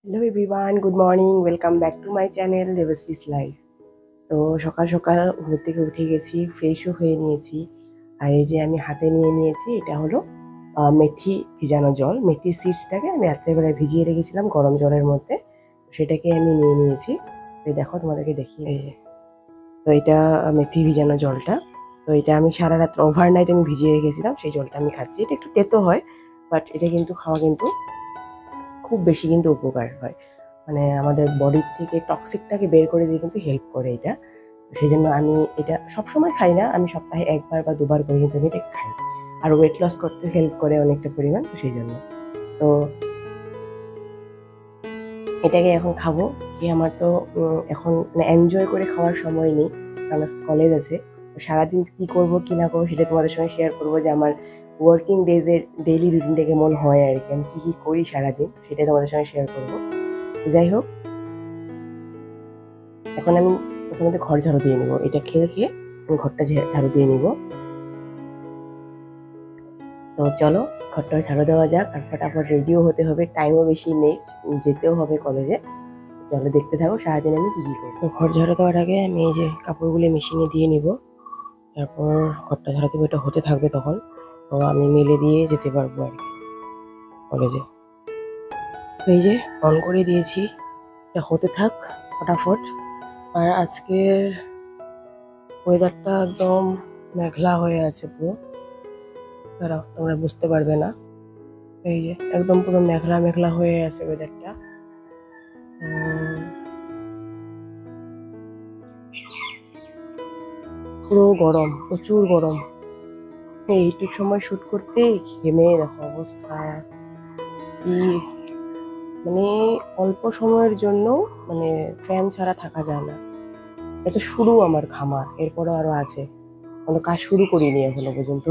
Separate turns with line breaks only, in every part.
Hello everyone, good morning. Welcome back to my channel Debashree's life. তো সকাল সকাল ঘুম থেকে উঠে গেছি, ফ্রেশও হয়ে নিয়েছি। আর এই যে আমি হাতে নিয়ে নিয়েছি, এটা হলো মেথি ভিজানো জল। মেথি সিডসটাকে আমি রাত্রেবেলায় ভিজিয়ে রেখেছিলাম গরম জলের মধ্যে, সেটাকে আমি নিয়ে নিয়েছি। তো দেখো, তোমাদেরকে দেখিয়ে এই যে, তো এটা মেথি ভিজানো জলটা। তো এটা আমি সারা রাত ওভারনাইট আমি ভিজিয়ে রেখেছিলাম, সেই জলটা আমি খাচ্ছি। এটা একটু তেতো হয়, বাট এটা কিন্তু খাওয়া কিন্তু খুব বেশি কিন্তু উপকার হয়। মানে আমাদের বডির থেকে টক্সিকটাকে বের করে দিয়ে কিন্তু হেল্প করে এটা। সেই জন্য আমি এটা সবসময় খাই না, আমি সপ্তাহে একবার বা দুবার করে কিন্তু আমি এটা খাই। আর ওয়েট লস করতে হেল্প করে অনেকটা পরিমাণ, তো সেই জন্য তো এটাকে এখন খাবো। কি আমার তো এখন মানে এনজয় করে খাওয়ার সময় নেই, কারণ কলেজ আছে। তো সারাদিন কি করব কি না করবো সেটা তোমাদের সঙ্গে শেয়ার করবো, যে আমার ওয়ার্কিং ডেজের ডেইলি রুটিনটা কেমন হয় আর কি, আমি কী কী করি সারাদিন সেটাই তোমাদের সঙ্গে শেয়ার করবো। যাই হোক, এখন আমি প্রথমত ঘর ঝাড়ু দিয়ে নিব। এটা খেয়ে খেয়ে আমি ঘরটা ঝাড়ু দিয়ে নিব। তো চলো, ঘরটা ঝাড়ু দেওয়া যাক, আর ফটাফট রেডিও হতে হবে, টাইমও বেশি নেই, যেতেও হবে কলেজে। চলো দেখতে থাকো সারাদিন আমি কি করি। তো ঘর ঝাড়ু দেওয়ার আগে আমি এই যে কাপড়গুলি মেশিনে দিয়ে নিব, তারপর ঘরটা ঝাড়ু দেবো, এটা হতে থাকবে তখন। তো আমি মেলে দিয়ে যেতে পারবো আর কি কলেজে। তো এই যে অন করে দিয়েছি, এটা হতে থাক ফটাফট। আর আজকের ওয়েদারটা একদম মেঘলা হয়ে আছে পুরো, দাঁড়াও তোমরা বুঝতে পারবে না। এই যে একদম পুরো মেঘলা মেঘলা হয়ে আছে ওয়েদারটা। পুরো গরম, প্রচুর গরম। এইটুক সময় শুট করতে ঘেমে দেখো অবস্থা কি, মানে অল্প সময়ের জন্য মানে ফ্যান ছাড়া থাকা যায় না। এটা শুরু আমার ঘামা, এরপরও আরো আছে, কোনো কাজ শুরু করিনি এখনো পর্যন্ত।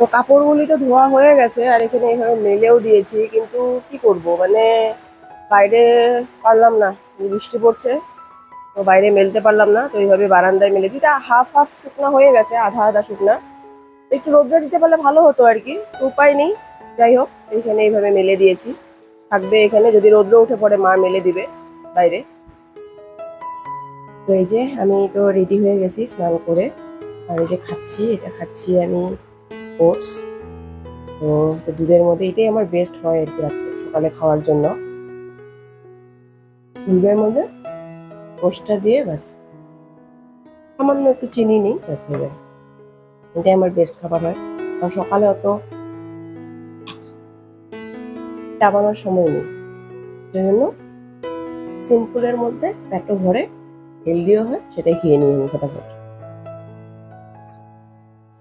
তো কাপড়গুলি তো ধোয়া হয়ে গেছে, আর এখানে এভাবে মেলেও দিয়েছি, কিন্তু কি করব মানে বাইরে পারলাম না, বৃষ্টি পড়ছে, তো বাইরে মেলতে পারলাম না। তো এইভাবে বারান্দায় মেলে দিই, হাফ হাফ শুকনা হয়ে গেছে, আধা আধা শুকনা। একটু রোদ্রে দিতে পারলে ভালো হতো আর কি, তো উপায় নেই। যাই হোক, এইখানে এইভাবে মেলে দিয়েছি, থাকবে এখানে, যদি রোদ্র উঠে পড়ে মা মেলে দিবে বাইরে। তো এই যে আমি তো রেডি হয়ে গেছি স্নান করে, আর এই যে খাচ্ছি, এটা খাচ্ছি আমি ওটস। তো দুধের মধ্যে এটাই আমার বেস্ট হয় আর কি রাত্রে সকালে খাওয়ার জন্য। দুধের মধ্যে ওটসটা দিয়ে ব্যাস, সামান্য একটু চিনি নিই, ব্যাস হয়ে যায়। এটাই আমার বেস্ট খাবার হয়, কারণ সকালে অত চাবানোর সময় নেই, সেই জন্য সিম্পলের মধ্যে পেটও ভরে, হেলদিও হয়, সেটাই খেয়ে নিই আমি ফটাফট।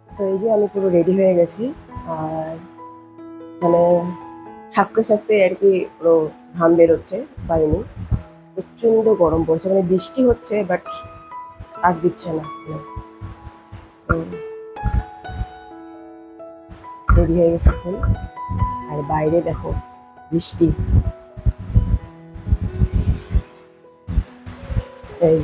তো এই যে আমি পুরো রেডি হয়ে গেছি, আর মানে সাজতে সাজতে আর কি পুরো ঘাম বেরোচ্ছে, পারিনি। প্রচন্ড গরম পড়ছে, মানে বৃষ্টি হচ্ছে বাট কাজ দিচ্ছে না। রেডি হয়ে গেছে ফুল, আর বাইরে দেখো বৃষ্টি। এই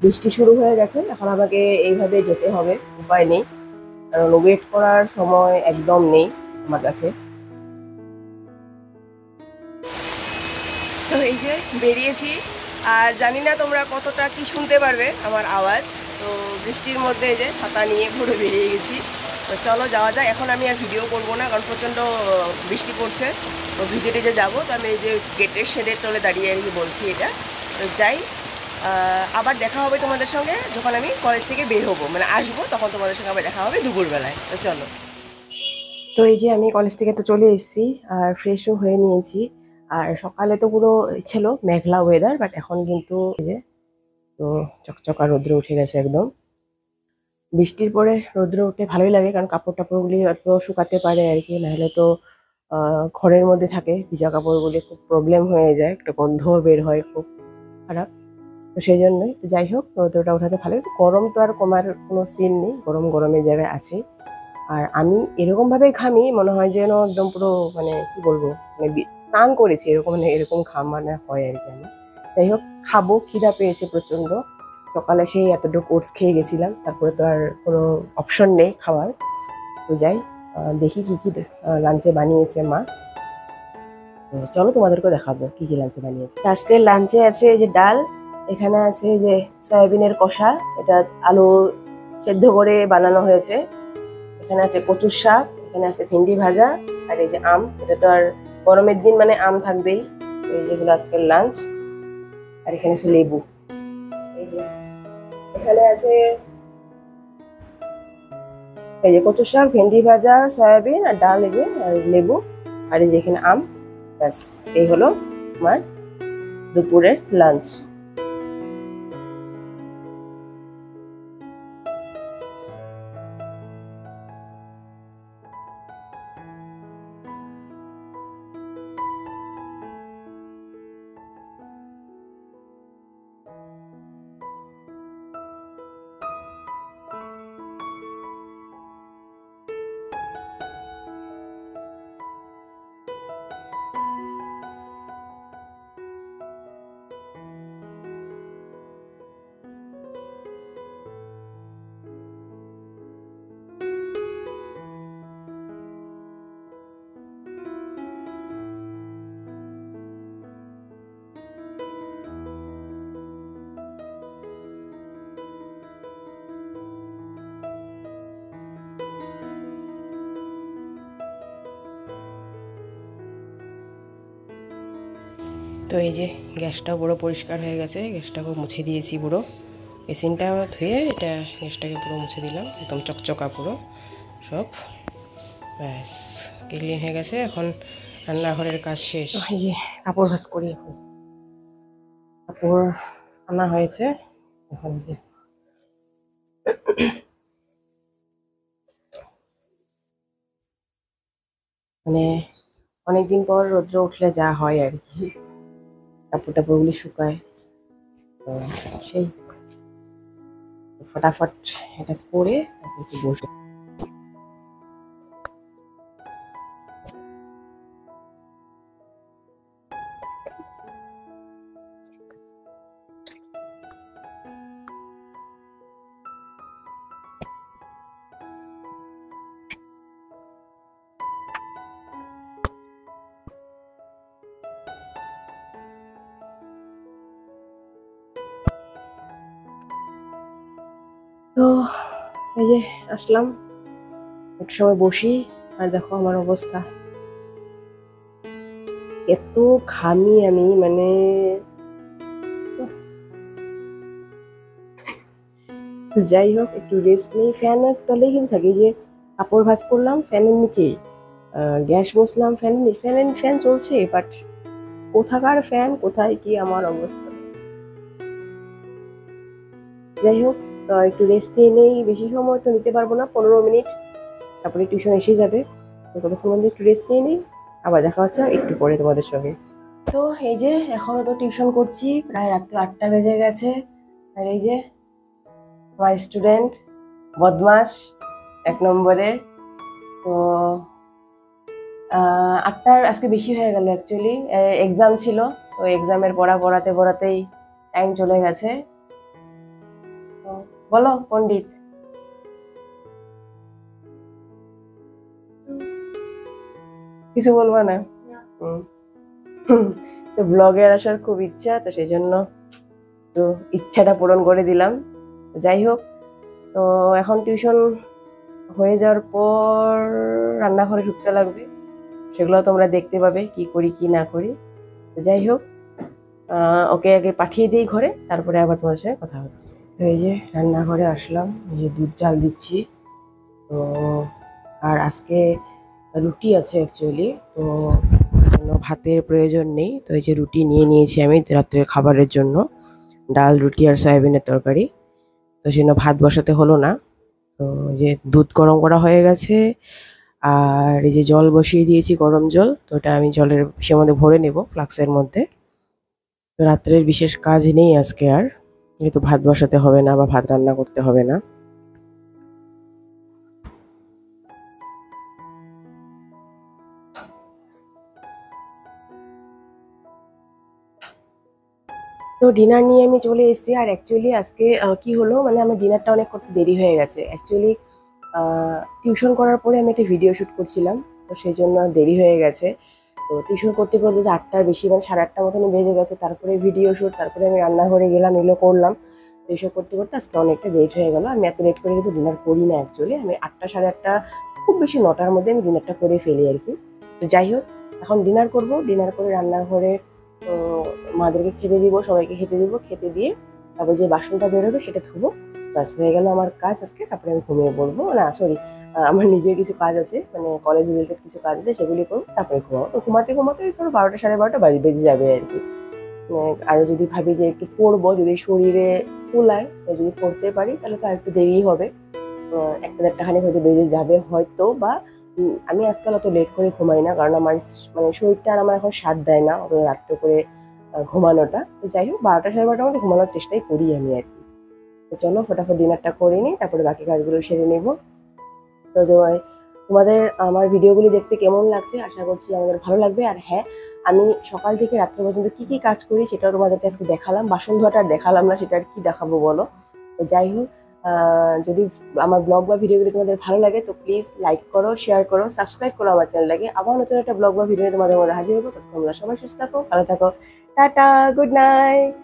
বৃষ্টি শুরু হয়ে গেছে, এখন আমাকে এইভাবে যেতে হবে, উপায় নেই, কারণ ওয়েট করার সময় একদম নেই আমার কাছে। তো এই যে বেরিয়েছি, আর জানি না তোমরা কতটা কি শুনতে পারবে আমার আওয়াজ। তো বৃষ্টির মধ্যে এই যে ছাতা নিয়ে পুরো বেরিয়ে গেছি। তো চলো যাওয়া যায়, এখন আমি আর ভিডিও করবো না, কারণ প্রচণ্ড বৃষ্টি পড়ছে। তো ভিজে টিজে যাবো, তো আমি এই যে গেটের শেডের তলে দাঁড়িয়ে আর কি বলছি এটা। তো যাই, আবার দেখা হবে তোমাদের সঙ্গে যখন আমি কলেজ থেকে বের হবো, মানে আসবো, তখন তোমাদের সঙ্গে আবার দেখা হবে দুপুরবেলায়। তো চলো। তো এই যে আমি কলেজ থেকে তো চলে এসেছি, আর ফ্রেশও হয়ে নিয়েছি। আর সকালে তো পুরো ছিল মেঘলা ওয়েদার, বাট এখন কিন্তু এই যে তো চকচকা রোদ্র উঠে গেছে একদম। বৃষ্টির পরে রৌদ্র উঠে ভালোই লাগে, কারণ কাপড় টাপড়গুলি অল্প শুকাতে পারে আর কি, নাহলে তো ঘরের মধ্যে থাকে ভিজা কাপড়গুলি, খুব প্রবলেম হয়ে যায়, একটা গন্ধও বের হয় খুব খারাপ। তো সেই জন্যই, তো যাই হোক রৌদ্রটা ওঠাতে ভালো, কিন্তু গরম তো আর কমার কোনো সিন নেই, গরম গরমের জায়গায় আছে। আর আমি এরকমভাবে ঘামি, মনে হয় যেন একদম পুরো মানে কি বলবো, মানে স্নান করেছি এরকম, মানে এরকম ঘাম মানে হয় আর কি আমার। যাই হোক, খাবো, খিদা পেয়েছে প্রচণ্ড। সকালে সেই এতটুকু ওটস খেয়ে গেছিলাম, তারপরে তো আর কোনো অপশন নেই খাওয়ার। তো যাই, দেখি কি কি লাঞ্চে বানিয়েছে মা। তো চলো তোমাদেরকে দেখাবো কি কি লাঞ্চে বানিয়েছে। আজকের লাঞ্চে আছে এই যে ডাল, এখানে আছে এই যে সয়াবিনের কষা, এটা আলু সেদ্ধ করে বানানো হয়েছে। এখানে আছে কচুর শাক, এখানে আছে ভেন্ডি ভাজা, আর এই যে আম। এটা তো আর গরমের দিন মানে আম থাকবেই। এই যেগুলো আজকের লাঞ্চ। আর এখানে আছে লেবু। এই যে এখানে আছে এই যে কচুর শাক, ভেন্ডি ভাজা, সয়াবিন আর ডাল, এই যে আর লেবু, আর এই যে এখানে আম। ব্যাস, এই হলো আমার দুপুরের লাঞ্চ। তো এই যে গ্যাসটাও পুরো পরিষ্কার হয়ে গেছে, গ্যাসটাকেও মুছে দিয়েছি পুরো, বেসিনটা ধুয়ে এটা গ্যাসটাকে পুরো মুছে দিলাম, একদম চকচকা পুরো সব। ব্যাস, ক্লিন হয়ে গেছে। এখন রান্নাঘরের কাজ শেষ। এই যে কাপড় ভাঁজ করি, এখন কাপড় আনা হয়েছে এখন। মানে অনেকদিন পর রৌদ্র উঠলে যা হয় আর কি, কাপড় টাপড়গুলি শুকায়। তো সেই ফটাফট এটা করে তারপর একটু বসে। তো এই যে আসলাম, একটু সময় বসি, আর দেখো আমার অবস্থা, এত ঘামি আমি, মানে যাই হোক একটু রেস্ট নেই, ফ্যানের তলেই কিন্তু থাকি। যে কাপড় ভাঁজ করলাম ফ্যানের নিচে, গ্যাস বসলাম ফ্যান চলছে, বাট কোথাকার ফ্যান, কোথায় কি আমার অবস্থা। যাই হোক, একটু রেস্ট নিয়ে নেই, বেশি সময় তো নিতে পারবো না, 15 মিনিট, তারপরে টিউশন এসে যাবে। তো ততক্ষণ মধ্যে একটু রেস্ট নিয়ে নিই, আবার দেখা হচ্ছে একটু পরে তোমাদের সঙ্গে। তো এই যে এখনো তো টিউশন করছি, প্রায় রাত্রি 8টা বেজে গেছে। আর এই যে আমার স্টুডেন্ট বদমাস 1 নম্বরের। তো 8টার আজকে বেশি হয়ে গেল অ্যাকচুয়ালি, এক্সাম ছিল, তো এক্সামের পড়াতে পড়াতেই টাইম চলে গেছে। তো বলো পণ্ডিত। কিছু বলবো না? তো ব্লগে আসার খুব ইচ্ছা, তো সেই জন্য তো ইচ্ছাটা পূরণ করে দিলাম। যাই হোক, তো এখন টিউশন হয়ে যাওয়ার পর রান্নাঘরে ঢুকতে লাগবে, সেগুলো তোমরা দেখতে পাবে কি করি কি না করি। তো যাই হোক, ওকে আগে পাঠিয়ে দিই ঘরে, তারপরে আবার তোমাদের সঙ্গে কথা হচ্ছে। তো এই যে রান্নাঘরে আসলাম, এই যে দুধ জাল দিচ্ছি। তো আর আজকে রুটি আছে অ্যাকচুয়ালি, তো কোনো ভাতের প্রয়োজন নেই। তো এই যে রুটি নিয়ে নিয়েছি আমি রাত্রের খাবারের জন্য, ডাল, রুটি আর সয়াবিনের তরকারি। তো সেজন্য ভাত বসাতে হলো না। তো এই যে দুধ গরম করা হয়ে গেছে, আর এই যে জল বসিয়ে দিয়েছি, গরম জল। তো ওটা আমি জলের সে মধ্যে ভরে নেব ফ্লাক্সের মধ্যে। তো রাত্রের বিশেষ কাজ নেই আজকে আর, যেহেতু ভাত বসাতে হবে না বা ভাত রান্না করতে হবে না। তো ডিনার নিয়ে আমি চলে এসেছি। আর অ্যাকচুয়ালি আজকে কি হলো, মানে আমার ডিনারটা অনেক করতে দেরি হয়ে গেছে। অ্যাকচুয়ালি টিউশন করার পরে আমি একটা ভিডিও শ্যুট করছিলাম, তো সেই জন্য দেরি হয়ে গেছে। তো টিউশন করতে করতে যে 8টার বেশি, মানে 8:30 মতনই বেজে গেছে। তারপরে ভিডিও শ্যুট, তারপরে আমি রান্নাঘরে গেলাম, এগুলো করলাম। তো এইসব করতে করতে আজকে অনেকটা লেট হয়ে গেল। আমি এত লেট করে কিন্তু ডিনার করি না অ্যাকচুয়ালি। আমি 8টা 8:30, খুব বেশি 9টার মধ্যে আমি ডিনারটা করে ফেলি আর কি। তো যাই হোক, এখন ডিনার করব। ডিনার করে রান্নাঘরে মাদেরকে খেতে দিব, সবাইকে খেতে দিব। খেতে দিয়ে তারপর যে বাসনটা বেরোবে সেটা ধুবো। ব্যাস হয়ে গেল আমার কাজ আজকে। তারপরে আমি ঘুমিয়ে পড়বো, না সরি, আমার নিজের কিছু কাজ আছে, মানে কলেজ রিলেটেড কিছু কাজ আছে, সেগুলি করবো, তারপরে ঘুমাবো। তো ঘুমাতে ঘুমাতে ধরো 12টা 12:30 বেজে যাবে আর কি। আরো যদি ভাবি যে একটু পড়বো, যদি শরীরে কুলায়, যদি পড়তে পারি, তাহলে তো আর একটু দেরি হবে। 1টা 1:30 খানিক হয়তো বেজে যাবে হয়তো বা। আমি আজকাল অত লেট করে ঘুমাই না, কারণ আমার মানে শরীরটা আর আমার এখন সাথ দেয় না অত রাত্রে করে ঘুমানোটা। তো যাই হোক, 12টা 12:30 মধ্যে ঘুমানোর চেষ্টাই করি আমি আর কি। তো চলো ফটাফট ডিনারটা করে নিই, তারপরে বাকি কাজগুলো সেরে নেবো। তো তোমাদের আমার ভিডিওগুলি দেখতে কেমন লাগছে, আশা করছি আমাদের ভালো লাগবে। আর হ্যাঁ, আমি সকাল থেকে রাত্রে পর্যন্ত কি কি কাজ করি সেটাও তোমাদেরকে আজকে দেখালাম। বাসন ধোয়াটা আর দেখালাম না, সেটা আর কি দেখাবো বলো। তো যাই হোক, যদি আমার ব্লগ বা ভিডিওগুলি তোমাদের ভালো লাগে, তো প্লিজ লাইক করো, শেয়ার করো, সাবস্ক্রাইব করো আমার চ্যানেলটাকে। আবার নতুন একটা ব্লগ বা ভিডিও তোমাদের মধ্যে হাজির হবো। ততক্ষণ তোমরা সবাই সুস্থ থাকো, ভালো থাকো। Tata, good night.